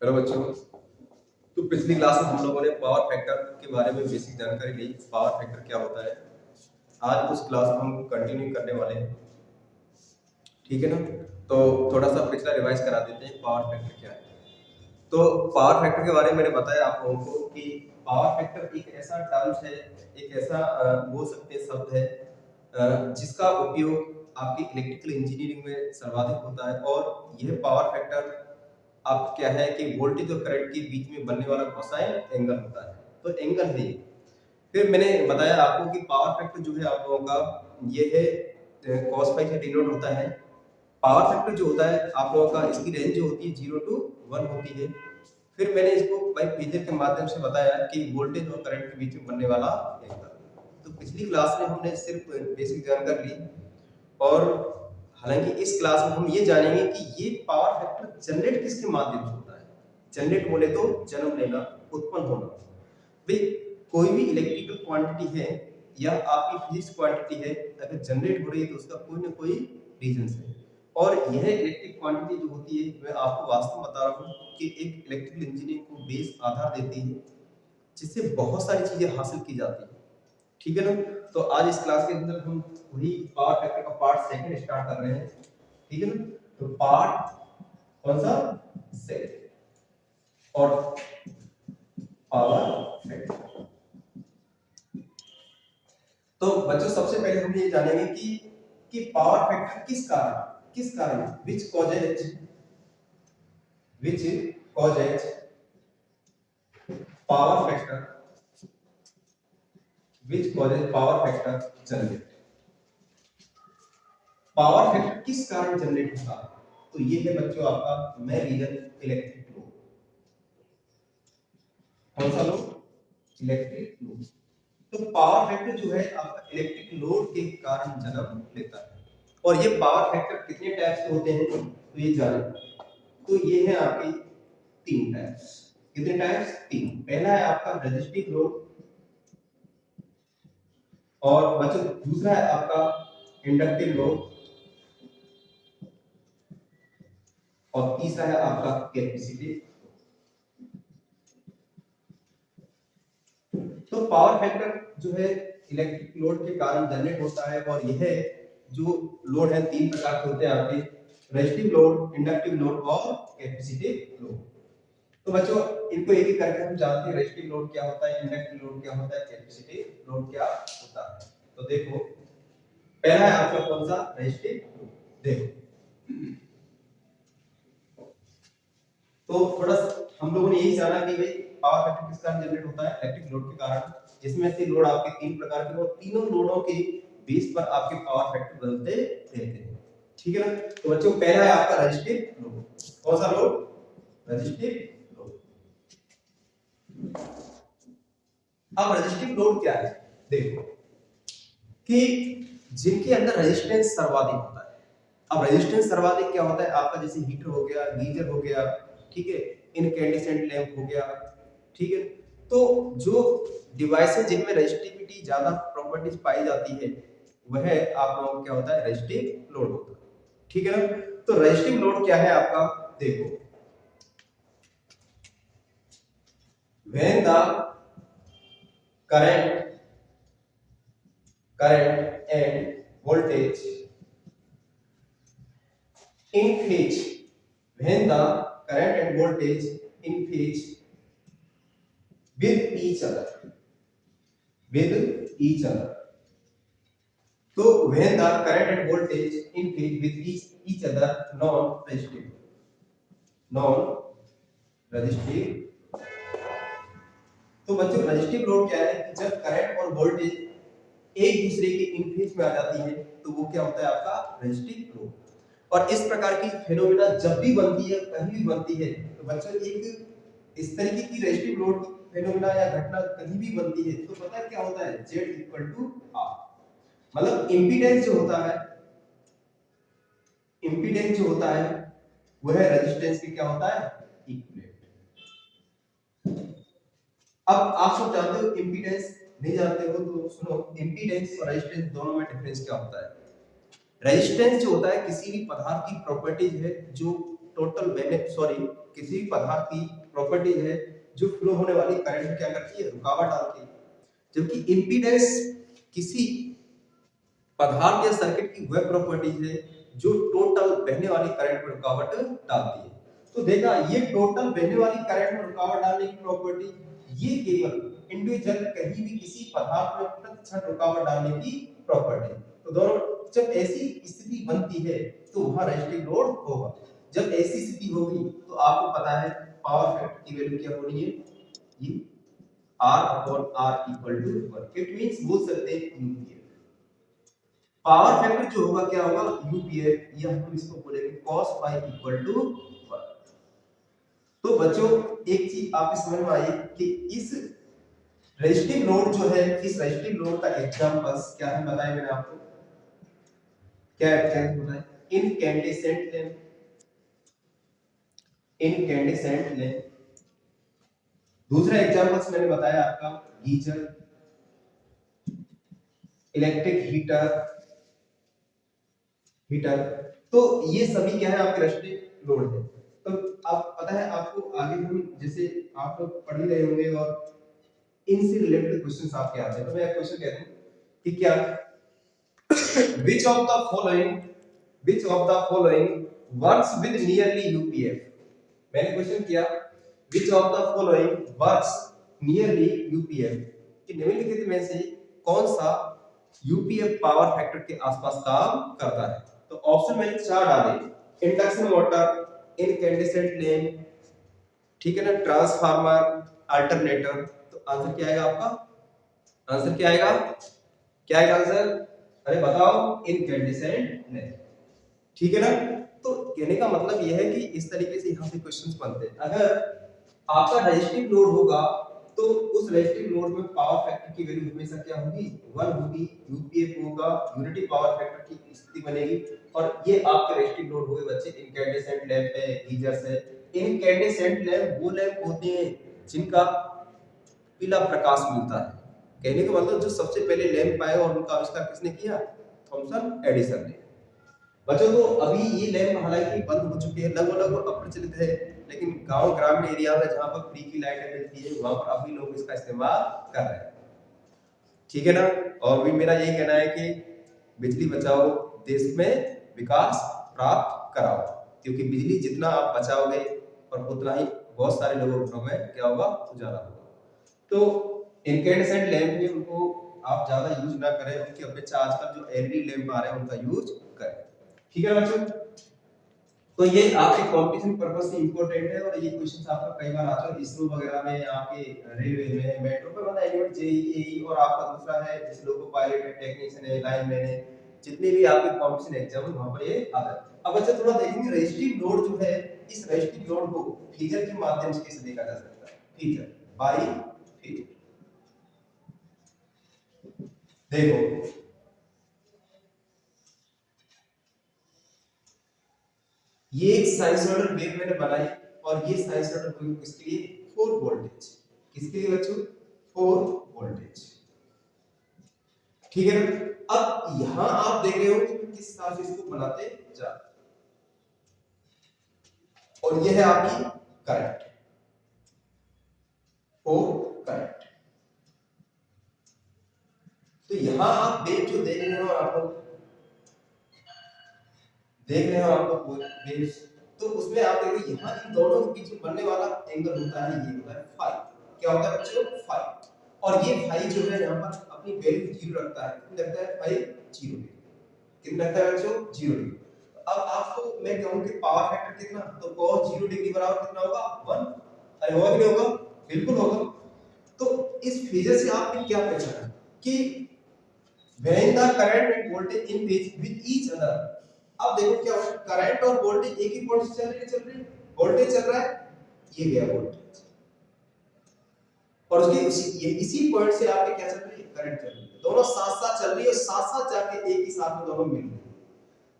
Hello बच्चों। तो पिछली क्लास में हम लोगों ने पावर फैक्टर के बारे में बेसिक जानकारी ली। पावर फैक्टर क्या होता है, आज उस क्लास को हम कंटिन्यू करने वाले हैं। ठीक है ना? तो थोड़ा सा पिछला रिवाइज करा देते हैं, पावर फैक्टर क्या है। तो पावर फैक्टर के बारे में मैंने बताया आप लोगों को कि पावर फैक्टर एक ऐसा टर्म्स है, एक ऐसा बोल सकते हैं शब्द है जिसका उपयोग आपकी इलेक्ट्रिकल इंजीनियरिंग में सर्वाधिक होता है। और यह पावर फैक्टर आप क्या है कि वोल्टेज और करंट के बीच में बनने वाला कोसाइन एंगल होता है। तो एंगल है ये। फिर मैंने बताया आपको कि पावर फैक्टर जो है आप लोगों का ये है cos फाई से डिनोट होता है। पावर फैक्टर जो होता है आप लोगों का इसकी रेंज जो होती है 0 to 1 होती है। फिर मैंने इसको बाई फेजर के माध्यम से बताया कि वोल्टेज और करंट के बीच में बनने वाला एंगल। तो पिछली क्लास में हमने सिर्फ बेसिक जानकारी ली, और हालांकि इस क्लास में हम ये जानेंगे कि ये पावर फैक्टर जनरेट किसके माध्यम से होता है। जनरेट बोले तो जन्म लेना, उत्पन्न होना। भाई कोई भी इलेक्ट्रिकल क्वांटिटी है या आपकी फिजिक्स क्वांटिटी है, अगर जनरेट हो रही है तो उसका कोई ना कोई रीजन है। और यह इलेक्ट्रिक क्वांटिटी जो होती है मैं आपको वास्तव में बता रहा हूँ कि एक इलेक्ट्रिकल इंजीनियरिंग को बेस आधार देती है, जिससे बहुत सारी चीजें हासिल की जाती है। ठीक है ना? तो आज इस क्लास के अंदर हम वही पावर फैक्टर का पार्ट सेकंड स्टार्ट कर रहे हैं। ठीक है ना? तो पार्ट कौन सा? सेकंड। और पावर फैक्टर। तो बच्चों सबसे पहले हम ये जानेंगे कि पावर फैक्टर किस कारण which causes power factor power factor generate. Power factor किस कारण जनरेट होता है? तो ये है बच्चों आपका मैं रीजन इलेक्ट्रिक लोड। कौन सा लोड? Electric load. तो पावर फैक्टर जो है आपका इलेक्ट्रिक लोड के कारण जन्म लेता है। और ये पावर फैक्टर कितने टाइप के होते हैं तो ये जाने। तो ये है आपके तीन टाइप्स। कितने टाइप्स? तीन। पहला है आपका रेजिस्टिव लोड, और बच्चों दूसरा है आपका इंडक्टिव लोड, और तीसरा है आपका कैपेसिटिव। तो पावर फैक्टर जो है इलेक्ट्रिक लोड के कारण जनरेट होता है, और यह जो लोड है तीन प्रकार के होते हैं आपके, रेजिस्टिव लोड, इंडक्टिव लोड और कैपेसिटिव लोड। तो बच्चों इनको एक एक करके हम जानते हैं, रेजिस्टिव लोड क्या होता है, इंडक्टिव लोड क्या होता है, कैपेसिटिव लोड क्या होता है। तो देखो पहला है आपका कौन सा? Resistive load. देखो तो थोड़ा हम लोगों ने यही जाना कि भाई पावर फैक्टर किस कारण जनरेट होता है? इलेक्ट्रिक लोड के कारण, जिसमें से लोड आपके तीन प्रकार के, और तीनों लोडों के बेस पर आपके पावर फैक्टर बदलते रहते हैं। ठीक है ना? तो बच्चों पहला है आपका रेजिस्टिव लोड। कौन सा लोड? Resistive load. अब रेजिस्टिव लोड क्या है? देखो कि जिनके अंदर रेजिस्टेंस सर्वाधिक होता है। अब रेजिस्टेंस सर्वाधिक क्या होता है आपका? जैसे हीटर हो गया, गीजर हो गया, ठीक है, इनकैंडेसेंट लैंप हो गया। ठीक है? तो जो डिवाइसेस जिनमें रेजिस्टिविटी ज्यादा प्रॉपर्टीज पाई जाती है, वह आप लोगों को क्या होता है? रेजिस्टिव लोड होता है। ठीक है ना? तो रेजिस्टिव लोड क्या है आपका? देखो when the current and voltage in phase, when the current and voltage in phase with each other, so when the current and voltage in phase with each other, non resistive तो बच्चों resistive load क्या है कि जब current और voltage एक दूसरे के इन फेज में आ जाती है तो वो क्या होता है? आपका रेजिस्टिव लोड। और इस प्रकार की फेनोमेना जब भी बनती है, कहीं भी बनती है, तो बच्चों एक इस तरीके की रेजिस्टिव लोड फेनोमेना या घटना कहीं भी बनती है तो पता है क्या होता है? Z equal to R। मतलब इंपीडेंस जो होता है, वह रेजिस्टेंस के क्या होता है? इक्विवेलेंट। अब आप सब जानते हो इंपीडेंस, नहीं जानते हो तो सुनो, इंपीडेंस और रेजिस्टेंस दोनों में डिफरेंस क्या होता है? रेजिस्टेंस जो होता है किसी भी पदार्थ की प्रॉपर्टीज है जो टोटल किसी भी पदार्थ की प्रॉपर्टी है जो फ्लो होने वाली करंट में क्या करती है, रुकावट डालती है, जबकि इम्पीडेंस किसी पदार्थ या सर्किट की वह प्रॉपर्टी है जो टोटल बहने वाली करंट में रुकावट डालती है। तो देखा, ये टोटल बहने वाली करंट में रुकावट डालने की प्रॉपर्टी ये केवल इंडिविजुअल कहीं भी किसी पदार्थ में प्रतिक्षण रुकावट डालने की प्रॉपर्टी। तो दोनों जब ऐसी स्थिति बनती है तो वहां रेजिस्टिव लोड होगा। जब ऐसी स्थिति होगी तो आपको पता है पावर फैक्टर की वैल्यू क्या होनी है, ये R/R equal to 1। It means बोल सकते हैं यूपीए। पावर फैक्टर जो होगा क्या होगा, यूपीए, या हम इसको बोलेंगे cos phi इक्वल टू 1। तो बच्चों एक चीज आपके समझ में आई कि इस रेजिस्टिव लोड जो है, इस रेजिस्टिव लोड का एग्जांपल्स क्या है बताया मैंने आपको, क्या एग्जांपल बताया, इनकैंडेसेंट लैंप, इनकैंडेसेंट लैंप। दूसरा एग्जांपल्स मैंने बताया आपका गीजर, इलेक्ट्रिक हीटर। तो ये सभी क्या है आपके रेजिस्टिव लोड है। तो अब पता है आपको, आगे हम जैसे आप लोग पढ़ ही रहे होंगे और इनसे रिलेटेड क्वेश्चंस आपके आते हैं, तो मैं एक क्वेश्चन कहता हूं कि क्या which of the following works with nearly UPF। मैंने क्वेश्चन किया which of the following works nearly UPF, कि निम्नलिखित में से कौन सा UPF पावर फैक्टर के आसपास काम करता है। तो ऑप्शन मैंने 4 डाले, इंडक्शन मोटर, इनकैंडेसेंट लैंप, ठीक है ना, ट्रांसफार्मर, अल्टरनेटर। तो आंसर क्या आएगा आपका, आंसर क्या आएगा, क्या आएगा आंसर, अरे बताओ, इनकैंडेसेंट लैंप, ठीक है ना। तो कहने का मतलब यह है कि इस तरीके से यहाँ से क्वेश्चंस बनते हैं। अगर आपका रेजिस्टिव लोड होगा तो उस रेजिस्टिव लोड में पावर फैक्टर की वैल्यू हमेशा क्या होगी, 1 होगी, यूपीएफ होगा, यूनिटी पावर फैक्टर की स्थिति बनेगी। और ये आपके रेजिस्टिव लोड हो गए बच्चे, इनकैंडेसेंट लैंप है, गीजर्स है। इनकैंडेसेंट लैंप वो लैंप होते हैं जिनका पीला प्रकाश मिलता है। कहने का मतलब जो सबसे पहले लैंप आए और उनका आविष्कार किसने किया, थॉमसन एडिसन ने। बच्चों तो अभी ये लैंप हालांकि बंद हो चुके हैं, लगभग अप्रचलित है, लेकिन गांव ग्रामीण एरिया में जहां पर फ्री की लाइटें मिलती है वहां पर अभी लोग इसका इस्तेमाल कर रहे हैं, ठीक है ना। और भी मेरा यही कहना है कि बिजली बचाओ, देश में विकास प्राप्त कराओ, क्योंकि बिजली जितना आप बचाओगे और उतना ही बहुत सारे लोगों के घरों में क्या होगा, उजाला होगा। तो इनकैंडेसेंट लैंप में उनको आप ज्यादा यूज ना करें, उनकी अपेक्षा आजकल जो एलईडी लैंप आ रहे हैं उनका यूज करें, ठीक है बच्चों। तो ये आपके कंपटीशन पर्पस से इंपॉर्टेंट है और ये क्वेश्चंस आपका कई बार आते हैं इसरो वगैरह में, आपके रेलवे में, मेट्रो पे, मतलब एलिमेंट जेईई, और आपका दूसरा है जैसे लोको पायलट है, टेक्नीशियन है, लाइनमैन है, जितने भी आपके कंपटीशन एग्जाम है वहां पर ये आता है। अब अच्छा थोड़ा देखेंगे रेजिस्टिव लोड जो है, इस रेजिस्टिव लोड को फिगर के माध्यम से कैसे देखा जा सकता है, फिगर बाय फिगर। देखो ये एक साइनसॉइडल वेव मैंने बनाई और ये साइनसॉइडल वेव किसके लिए, 4 वोल्टेज, किसके लिए बच्चों, 4 वोल्टेज, ठीक है ना। अब यहां आप देख रहे हो कि किस हिसाब से इसको बनाते जा, और यह है आपकी करंट, 4 करंट। तो यहां आप वेव जो देख रहे हो, आप लोग देख रहे हो, आप लोग वेव्स, तो उसमें आप देखो यहाँ इन दोनों के बीच में बनने वाला एंगल होता है, ये होता है फाई। क्या होता है बच्चों, फाई। और ये फाई जो है यहाँ पर अपनी वैल्यू 0 रखता है, कितना रखता है, फाई 0 डिग्री, कितना रखता है बच्चों, 0 डिग्री। अब आपको मैं कहूँ कि पावर फैक्टर कितना, तो cos 0 डिग्री बराबर कितना होगा, 1। अरे होगा कि नहीं होगा, बिल्कुल होगा। तो इस फिगर से आपने क्या पहचाना कि when the current and voltage in phase with each other। अब देखो क्या हो रहा है, करंट और वोल्टेज एक ही पॉइंट से चल रही है, वोल्टेज चल रहा है, ये गया वोल्टेज, और उसके इसी पॉइंट से आपके क्या चल रही है, करंट चल रही है, दोनों साथ साथ चल रही है और साथ साथ जाके एक ही साथ में दोनों मिल रही है।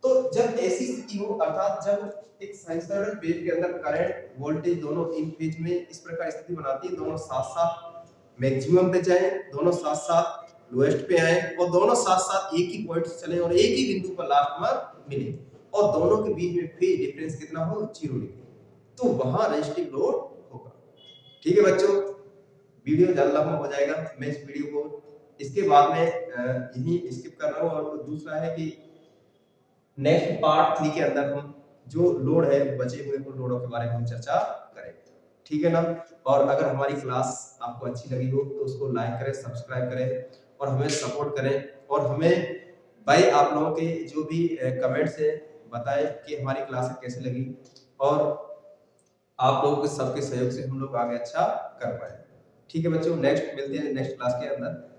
तो जब ऐसी स्थिति हो, अर्थात जब एक साइनसॉइडल वेव के अंदर करंट वोल्टेज दोनों इन फेज में इस प्रकार स्थिति बनाती है, दोनों साथ साथ मैक्सिमम पे जाएं, दोनों साथ साथ लोएस्ट पे आए और दोनों साथ साथ एक ही पॉइंट से चले और एक ही बिंदु पर लास्ट में मिले, और दोनों के बीच में फेज डिफरेंस कितना हो, 0 डिग्री, तो वहां रेजिस्टिव लोड होगा। ठीक है बच्चों, वीडियो ज्यादा लंबा हो जाएगा, मैं इस वीडियो को इसके बाद में यही स्किप कर रहा हूँ। और दूसरा है कि नेक्स्ट पार्ट 3 के अंदर हम जो लोड है बचे हुए उन लोडों के बारे में हम चर्चा करें, ठीक है ना। और अगर हमारी क्लास आपको अच्छी लगी हो तो उसको लाइक करें, सब्सक्राइब करें और हमें सपोर्ट करें। और हमें भाई आप लोगों के जो भी कमेंट्स है बताएं कि हमारी क्लास कैसी लगी, और आप लोगों के सबके सहयोग से हम लोग आगे अच्छा कर पाए। ठीक है बच्चों, नेक्स्ट मिलते हैं नेक्स्ट क्लास के अंदर।